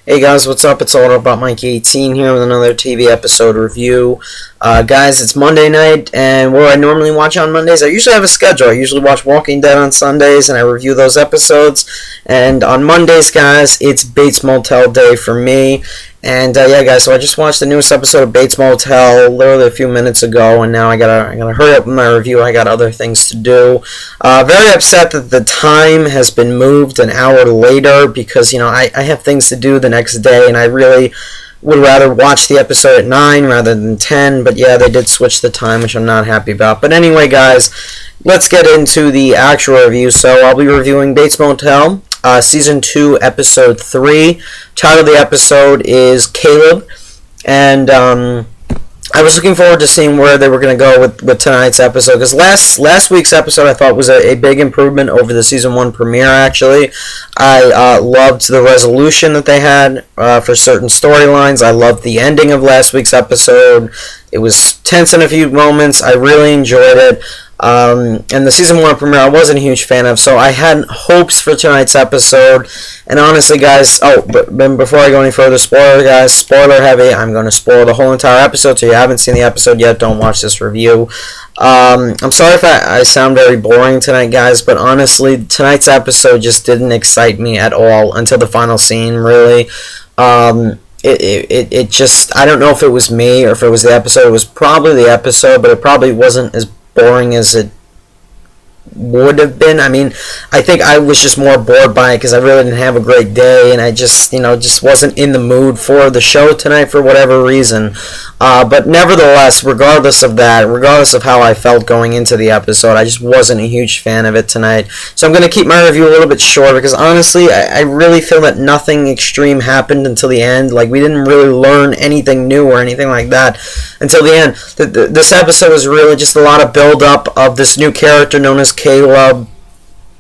Hey guys, what's up? It's all about Mikey18 here with another TV episode review. Guys, it's Monday night, and what do I normally watch on Mondays? I usually have a schedule. I usually watch Walking Dead on Sundays, and I review those episodes. And on Mondays, guys, it's Bates Motel day for me. And yeah, guys, so I just watched the newest episode of Bates Motel literally a few minutes ago, and now I gotta hurry up with my review. I got other things to do. Very upset that the time has been moved an hour later because, you know, I have things to do the next day, and I really would rather watch the episode at 9 rather than 10, but yeah, they did switch the time, which I'm not happy about. But anyway, guys, let's get into the actual review. So I'll be reviewing Bates Motel, Season 2, Episode 3. Title of the episode is Caleb, and I was looking forward to seeing where they were going to go with tonight's episode, because last week's episode I thought was a big improvement over the Season 1 premiere, actually. I loved the resolution that they had for certain storylines. I loved the ending of last week's episode. It was tense in a few moments. I really enjoyed it. And the Season 1 premiere I wasn't a huge fan of, so I had hopes for tonight's episode. And honestly, guys, but before I go any further, spoiler heavy. I'm going to spoil the whole entire episode, so if you haven't seen the episode yet, don't watch this review. I'm sorry if I sound very boring tonight, guys, but honestly, tonight's episode just didn't excite me at all until the final scene, really. It just, I don't know if it was me or if it was the episode. It was probably the episode, but it probably wasn't as boring as it would have been. I mean, I think I was just more bored by it because I really didn't have a great day, and I just, just wasn't in the mood for the show tonight for whatever reason. But nevertheless, regardless of that, regardless of how I felt going into the episode, I just wasn't a huge fan of it tonight. So I'm going to keep my review a little bit short because honestly, I really feel that nothing extreme happened until the end. Like, we didn't really learn anything new or anything like that until the end. This episode was really just a lot of build-up of this new character known as Caleb.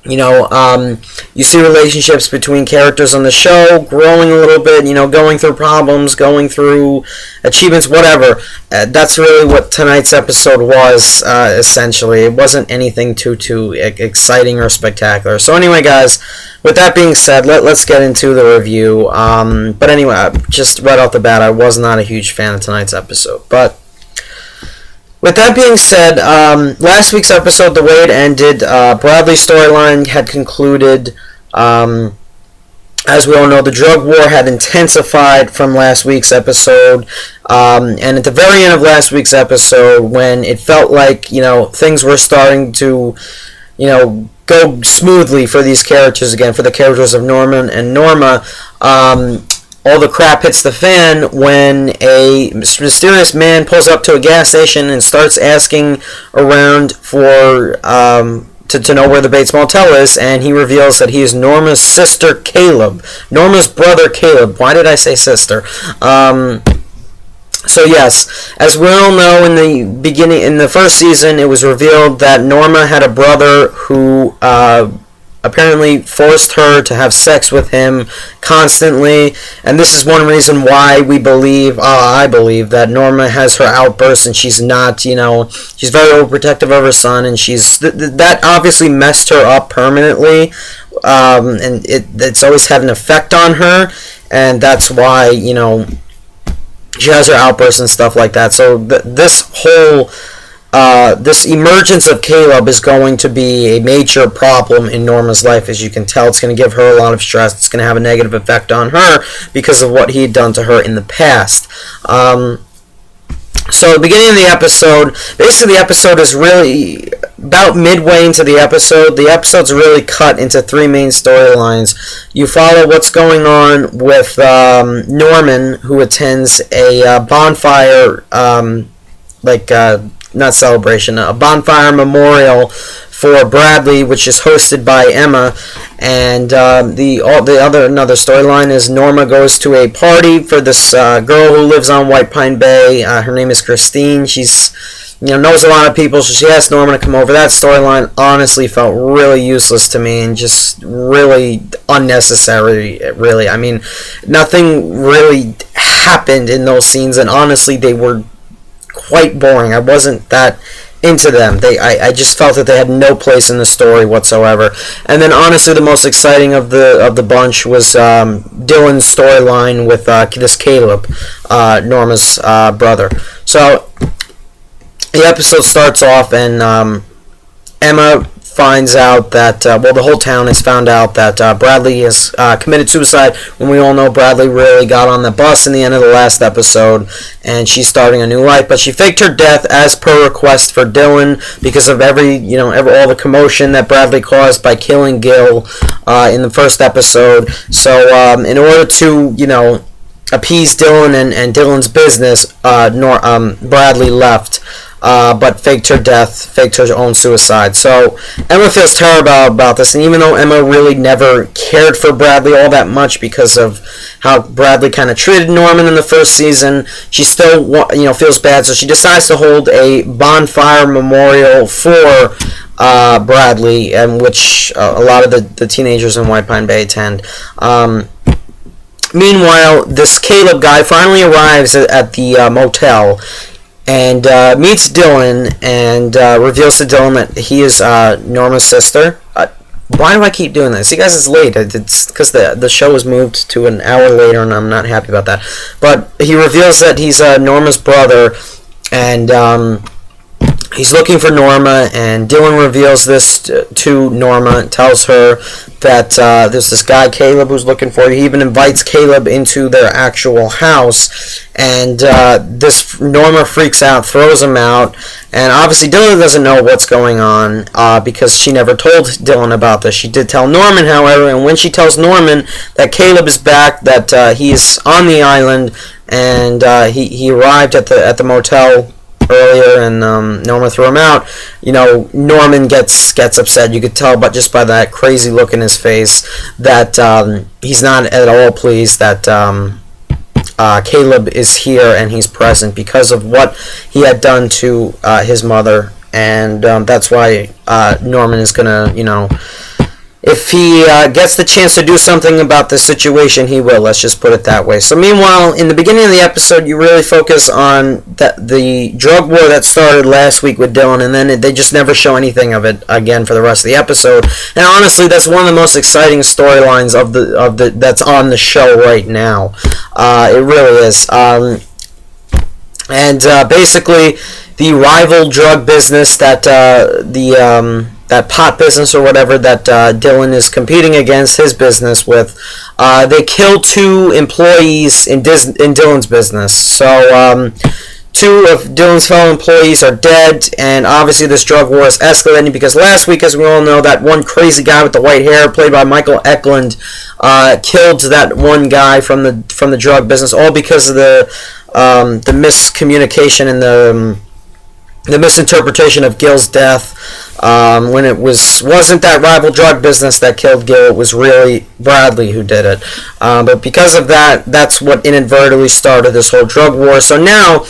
You see relationships between characters on the show growing a little bit, going through problems, going through achievements, whatever. That's really what tonight's episode was, essentially. It wasn't anything too exciting or spectacular. So anyway, guys, with that being said, let's get into the review. But anyway, just right off the bat, I was not a huge fan of tonight's episode. But with that being said, last week's episode, the way it ended, Bradley's storyline had concluded. As we all know, the drug war had intensified from last week's episode. And at the very end of last week's episode, when it felt like, things were starting to, go smoothly for these characters again, for the characters of Norman and Norma, all the crap hits the fan when a mysterious man pulls up to a gas station and starts asking around for to know where the Bates Motel is, and he reveals that he is Norma's sister, Caleb. Norma's brother, Caleb. Why did I say sister? So yes, as we all know, in the first season, it was revealed that Norma had a brother who apparently forced her to have sex with him constantly, and this is one reason why I believe that Norma has her outbursts, and she's not, she's very overprotective of her son, and that obviously messed her up permanently, and it's always had an effect on her, and that's why, she has her outbursts and stuff like that. So this emergence of Caleb is going to be a major problem in Norma's life. As you can tell, it's going to give her a lot of stress. It's going to have a negative effect on her because of what he had done to her in the past. So at the beginning of the episode, basically the episode is really about midway into the episode. The episode's really cut into three main storylines. You follow what's going on with Norman, who attends a bonfire, not celebration, a bonfire memorial for Bradley, which is hosted by Emma. And another storyline is Norma goes to a party for this girl who lives on White Pine Bay. Her name is Christine. She's knows a lot of people, so she asked Norma to come over. That storyline honestly felt really useless to me and just really unnecessary, really. I mean, nothing really happened in those scenes, and honestly, they were quite boring. I wasn't that into them. I just felt that they had no place in the story whatsoever. And then honestly, the most exciting of the bunch was Dylan's storyline with this Caleb, Norma's brother. So the episode starts off, and Emma finds out that, the whole town has found out that Bradley has committed suicide, when we all know Bradley really got on the bus in the end of the last episode, and she's starting a new life. But she faked her death as per request for Dylan because of all the commotion that Bradley caused by killing Gil in the first episode. So in order to, appease Dylan and Dylan's business, Bradley left. But faked her death, faked her own suicide. So Emma feels terrible about this, and even though Emma really never cared for Bradley all that much because of how Bradley kind of treated Norman in the first season, she still feels bad. So she decides to hold a bonfire memorial for Bradley, and which a lot of the teenagers in White Pine Bay attend. Meanwhile, this Caleb guy finally arrives at the motel and meets Dylan and reveals to Dylan that he is Norma's sister. Why do I keep doing this? You guys, it's late. It's because the show was moved to an hour later, and I'm not happy about that. But he reveals that he's Norma's brother, and he's looking for Norma, and Dylan reveals this to Norma and tells her that there's this guy, Caleb, who's looking for you. He even invites Caleb into their actual house, and this Norma freaks out, throws him out, and obviously Dylan doesn't know what's going on because she never told Dylan about this. She did tell Norman, however, and when she tells Norman that Caleb is back, that he's on the island, and he arrived at the motel earlier, and Norma threw him out, Norman gets upset. You could tell, but just by that crazy look in his face, that he's not at all pleased that Caleb is here and he's present because of what he had done to his mother, and that's why Norman is gonna, if he gets the chance to do something about the situation, he will. Let's just put it that way. So meanwhile, in the beginning of the episode, you really focus on the drug war that started last week with Dylan, and then they just never show anything of it again for the rest of the episode. And honestly, that's one of the most exciting storylines of the that's on the show right now. It really is. Basically, the rival drug business that that pot business or whatever that Dylan is competing against his business with, they kill 2 employees in Dylan's business. So 2 of Dylan's fellow employees are dead, and obviously this drug war is escalating because last week, as we all know, that one crazy guy with the white hair, played by Michael Eklund, killed that one guy from the drug business, all because of the miscommunication and the misinterpretation of Gil's death. When it wasn't that rival drug business that killed Gil, it was really Bradley who did it. But because of that, that's what inadvertently started this whole drug war. So now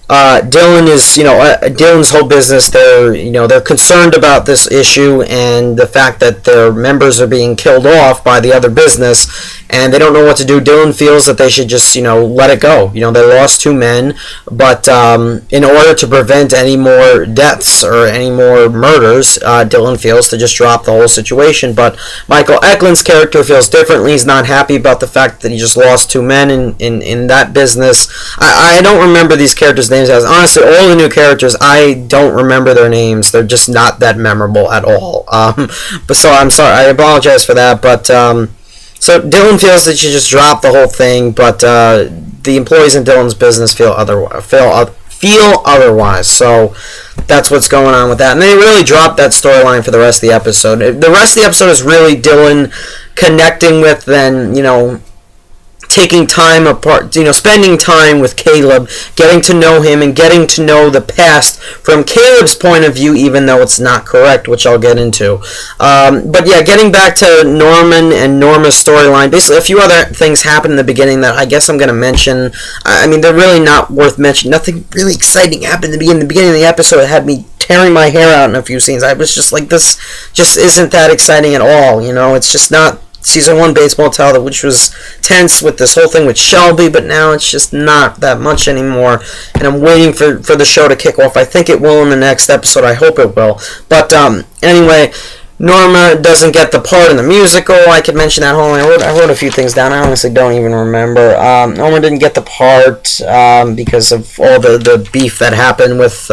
Dylan is, Dylan's whole business, they're concerned about this issue and the fact that their members are being killed off by the other business, and they don't know what to do. Dylan feels that they should just, let it go. They lost 2 men, but in order to prevent any more deaths or any more murders, Dylan feels to just drop the whole situation. But Michael Eklund's character feels differently. He's not happy about the fact that he just lost 2 men in that business. I don't remember these characters' names. As honestly, all the new characters, I don't remember their names. They're just not that memorable at all. But so I'm sorry. I apologize for that. But so Dylan feels that you just drop the whole thing, but the employees in Dylan's business feel otherwise. So that's what's going on with that. And they really dropped that storyline for the rest of the episode. The rest of the episode is really Dylan connecting with, then, taking time apart, spending time with Caleb, getting to know him and getting to know the past from Caleb's point of view, even though it's not correct, which I'll get into. But yeah, getting back to Norman and Norma's storyline, basically a few other things happened in the beginning that I guess I'm going to mention. I mean, they're really not worth mentioning. Nothing really exciting happened in the beginning. The beginning of the episode had me tearing my hair out in a few scenes. I was just like, this just isn't that exciting at all. It's just not Season 1 Bates Motel, which was tense with this whole thing with Shelby, but now it's just not that much anymore, and I'm waiting for the show to kick off. I think it will in the next episode. I hope it will. But anyway, Norma doesn't get the part in the musical. I could mention that whole. I wrote a few things down. I honestly don't even remember. Norma didn't get the part because of all the beef that happened with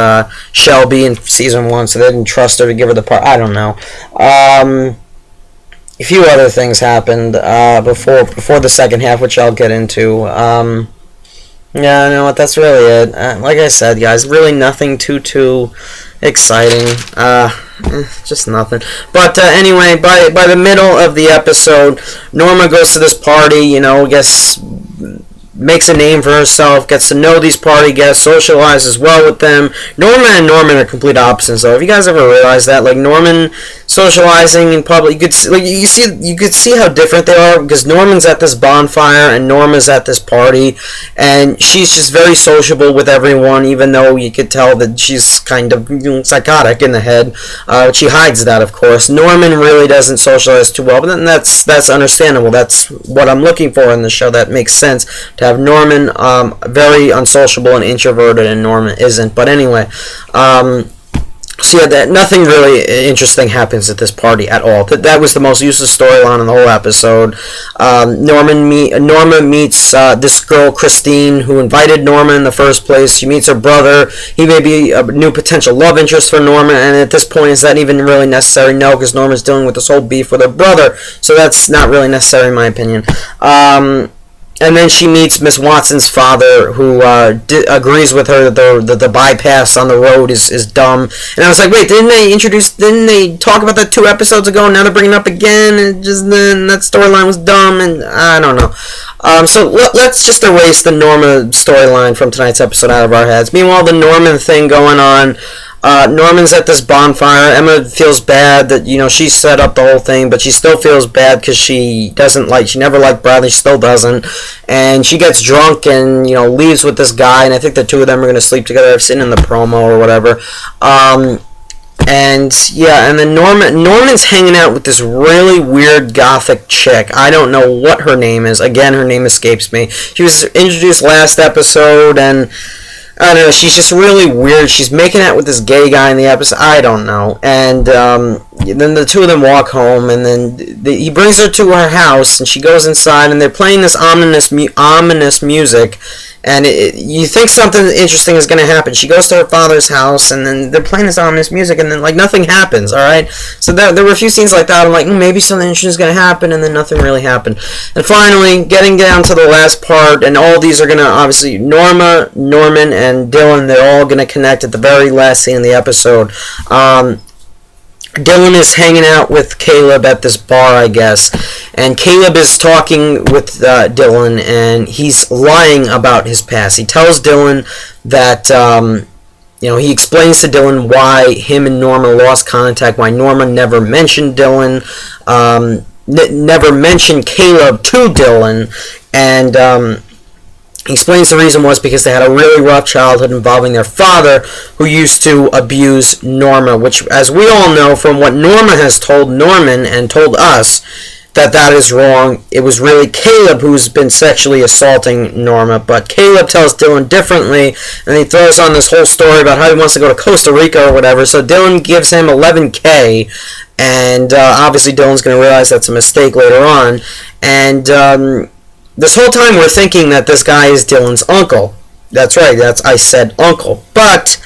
Shelby in season 1, so they didn't trust her to give her the part. I don't know. A few other things happened before the second half, which I'll get into. Yeah, you know what? That's really it. Like I said, guys, really nothing too exciting. Just nothing. But anyway, by the middle of the episode, Norma goes to this party. You know, gets makes a name for herself, gets to know these party guests, socializes well with them. Norma and Norman are complete opposites, though. Have you guys ever realized that? Like, Norman socializing in public, you could see how different they are, because Norman's at this bonfire and Norma's at this party, and she's just very sociable with everyone, even though you could tell that she's kind of psychotic in the head. She hides that, of course. Norman really doesn't socialize too well, but then that's understandable. That's what I'm looking for in the show. That makes sense, to have Norman very unsociable and introverted, and Norma isn't. But anyway, so yeah, nothing really interesting happens at this party at all. That was the most useless storyline in the whole episode. Norma meets this girl, Christine, who invited Norma in the first place. She meets her brother. He may be a new potential love interest for Norma, and at this point, is that even really necessary? No, because Norma's dealing with this whole beef with her brother, so that's not really necessary in my opinion. And then she meets Miss Watson's father, who agrees with her that the bypass on the road is dumb. And I was like, wait, didn't they talk about that 2 episodes ago? Now they're bringing it up again, and just then that storyline was dumb, and I don't know. So let's just erase the Norma storyline from tonight's episode out of our heads. Meanwhile, the Norman thing going on. Norman's at this bonfire. Emma feels bad that, she set up the whole thing, but she still feels bad because she never liked Bradley, she still doesn't, and she gets drunk and, leaves with this guy, and I think the two of them are going to sleep together. I've seen in the promo or whatever. And then Norman's hanging out with this really weird gothic chick. I don't know what her name is. Again, her name escapes me. She was introduced last episode, and I don't know, she's just really weird. She's making out with this gay guy in the episode. I don't know. And then the two of them walk home, and then he brings her to her house, and she goes inside, and they're playing this ominous music, and you think something interesting is going to happen. She goes to her father's house, and then they're playing this ominous music, and then, nothing happens, alright? So there were a few scenes like that. I'm like, maybe something interesting is going to happen, and then nothing really happened. And finally, getting down to the last part, and all these are going to, obviously, Norma, Norman, and Dylan, they're all going to connect at the very last scene of the episode. Dylan is hanging out with Caleb at this bar, I guess, and Caleb is talking with Dylan, and he's lying about his past. He tells Dylan that, he explains to Dylan why him and Norma lost contact, why Norma never mentioned Dylan, never mentioned Caleb to Dylan, and he explains the reason was because they had a really rough childhood involving their father, who used to abuse Norma, which, as we all know from what Norma has told Norman and told us, that is wrong. It was really Caleb who's been sexually assaulting Norma, but Caleb tells Dylan differently, and he throws on this whole story about how he wants to go to Costa Rica or whatever, so Dylan gives him $11K, and obviously Dylan's going to realize that's a mistake later on, and this whole time we're thinking that this guy is Dylan's uncle. That's right, I said uncle. But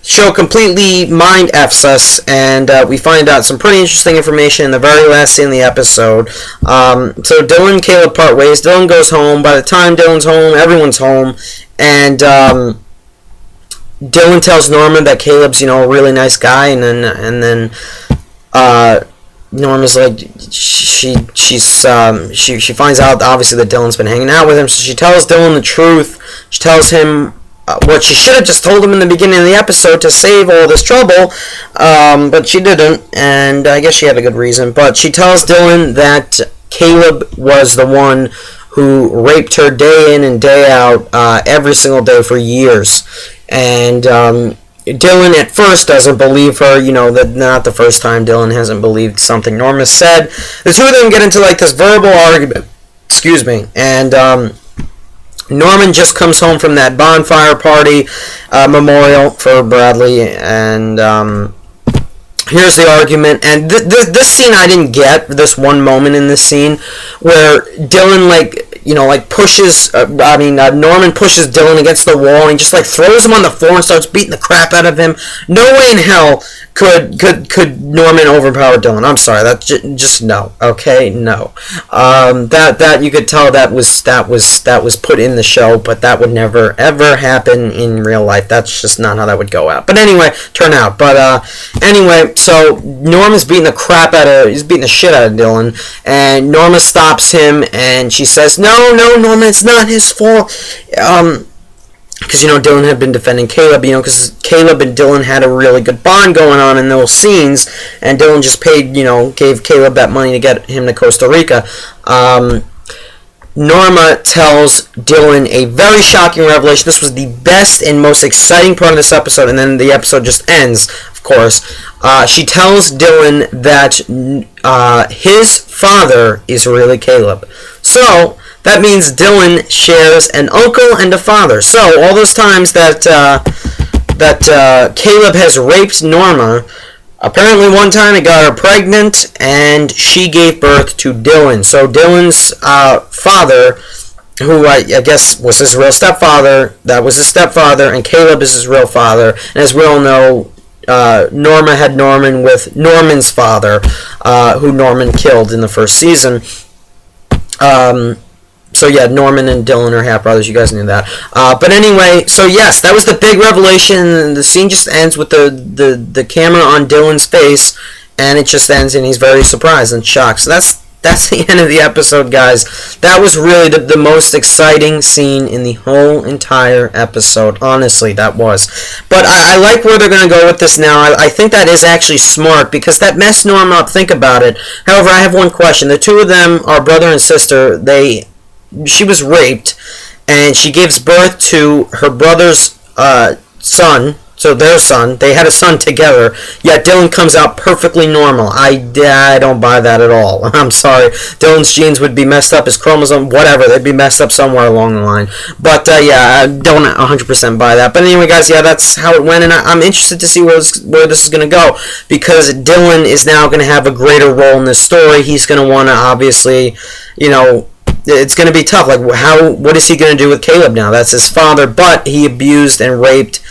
show completely mind F's us, and we find out some pretty interesting information in the very last scene of the episode. So Dylan and Caleb part ways. Dylan goes home. By the time Dylan's home, everyone's home. And Dylan tells Norman that Caleb's, a really nice guy, and then Norma's like, she finds out obviously that Dylan's been hanging out with him, so she tells Dylan the truth. She tells him what she should have just told him in the beginning of the episode to save all this trouble, but she didn't, and I guess she had a good reason. But she tells Dylan that Caleb was the one who raped her day in and day out, every single day for years, and Dylan at first doesn't believe her. That not the first time Dylan hasn't believed something Norma said. The two of them get into this verbal argument. Excuse me. And Norman just comes home from that bonfire party memorial for Bradley, and here's the argument. And this scene I didn't get. This one moment in this scene where Dylan pushes. Norman pushes Dylan against the wall and just throws him on the floor and starts beating the crap out of him. No way in hell could Norman overpower Dylan. I'm sorry, that just no. Okay, no. That you could tell that was put in the show, but that would never ever happen in real life. That's just not how that would go out. But anyway, turn out. But anyway, so Norman's beating the shit out of Dylan, and Norma stops him and she says, "No, Norman, it's not his fault." Because Dylan had been defending Caleb, because Caleb and Dylan had a really good bond going on in those scenes, and Dylan just gave Caleb that money to get him to Costa Rica. Norma tells Dylan a very shocking revelation. This was the best and most exciting part of this episode, and then the episode just ends, of course. She tells Dylan that his father is really Caleb. So that means Dylan shares an uncle and a father. So all those times that Caleb has raped Norma, apparently one time he got her pregnant and she gave birth to Dylan. So Dylan's father, who I guess was his real stepfather, that was his stepfather, and Caleb is his real father. And as we all know, Norma had Norman with Norman's father, who Norman killed in the first season. So yeah, Norman and Dylan are half brothers. You guys knew that. But anyway, so yes, that was the big revelation. And the scene just ends with the camera on Dylan's face, and it just ends, and he's very surprised and shocked. So that's the end of the episode, guys. That was really the most exciting scene in the whole entire episode. Honestly, that was. But I like where they're going to go with this now. I think that is actually smart, because that messed Norma up. Think about it. However, I have one question. The two of them are brother and sister. She was raped, and she gives birth to her brother's son. So their son, they had a son together, yet Dylan comes out perfectly normal. I don't buy that at all. I'm sorry. Dylan's genes would be messed up, his chromosome, whatever, they'd be messed up somewhere along the line. But yeah, I don't 100% buy that. But anyway, guys, yeah, that's how it went, and I'm interested to see where this is going to go, because Dylan is now going to have a greater role in this story. He's going to want to, obviously, it's going to be tough. What is he going to do with Caleb now? That's his father, but he abused and raped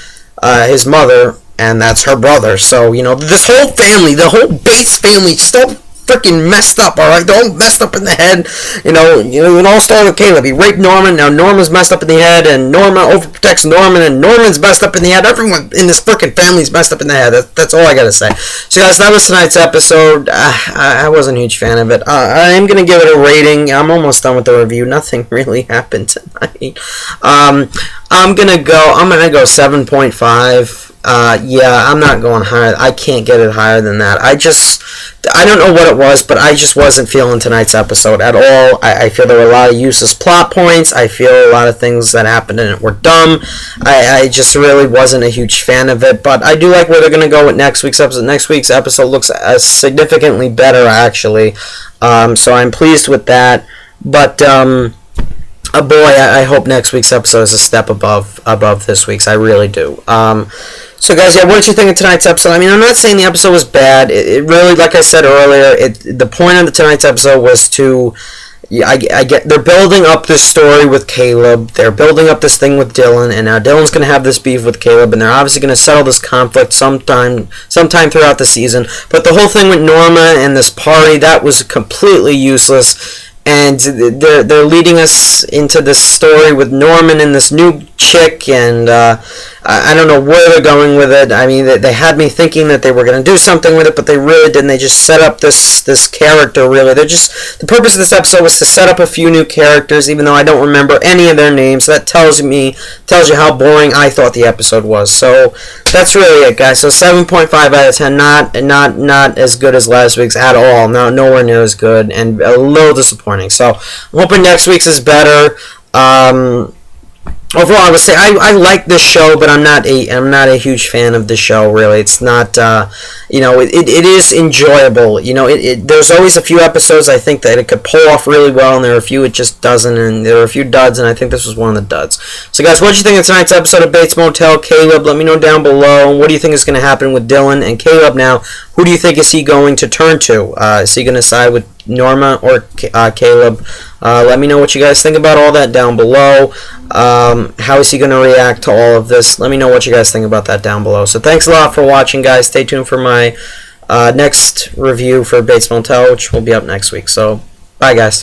his mother, and that's her brother. So, this whole family, the whole Bates family, just all freaking messed up, alright? They're all messed up in the head. It all started with Caleb. He raped Norman, now Norma's messed up in the head, and Norma overprotects Norman, and Norman's messed up in the head. Everyone in this freaking family's messed up in the head. That's all I gotta say. So, guys, that was tonight's episode. I wasn't a huge fan of it. I am gonna give it a rating. I'm almost done with the review. Nothing really happened tonight. I'm gonna go 7.5. Yeah, I'm not going higher. I can't get it higher than that. I don't know what it was, but I just wasn't feeling tonight's episode at all. I feel there were a lot of useless plot points. I feel a lot of things that happened in it were dumb. I just really wasn't a huge fan of it, but I do like where they're going to go with next week's episode. Next week's episode looks significantly better, actually. So I'm pleased with that. But, boy, I hope next week's episode is a step above this week's. I really do. So, guys, yeah, what did you think of tonight's episode? I mean, I'm not saying the episode was bad. It really, like I said earlier, the point of tonight's episode was to... they're building up this story with Caleb. They're building up this thing with Dylan, and now Dylan's going to have this beef with Caleb, and they're obviously going to settle this conflict sometime throughout the season. But the whole thing with Norma and this party, that was completely useless. And they're leading us into this story with Norman and this new chick, and I don't know where they're going with it. I mean, they had me thinking that they were going to do something with it, but they really didn't. They just set up this character, really. The purpose of this episode was to set up a few new characters, even though I don't remember any of their names. So that tells you how boring I thought the episode was. So that's really it, guys. So 7.5 out of 10, not as good as last week's at all. No, nowhere near as good, and a little disappointing. So I'm hoping next week's is better. overall, I would say I like this show, but I'm not a huge fan of the show. Really, it's not. It is enjoyable. There's always a few episodes I think that it could pull off really well, and there are a few it just doesn't, and there are a few duds, and I think this was one of the duds. So, guys, what do you think of tonight's episode of Bates Motel? Caleb, let me know down below. What do you think is going to happen with Dylan and Caleb now? Who do you think is he going to turn to? Is he going to side with Norma or Caleb? Let me know what you guys think about all that down below. How is he going to react to all of this? Let me know what you guys think about that down below. So thanks a lot for watching, guys. Stay tuned for my next review for Bates Motel, which will be up next week. So bye, guys.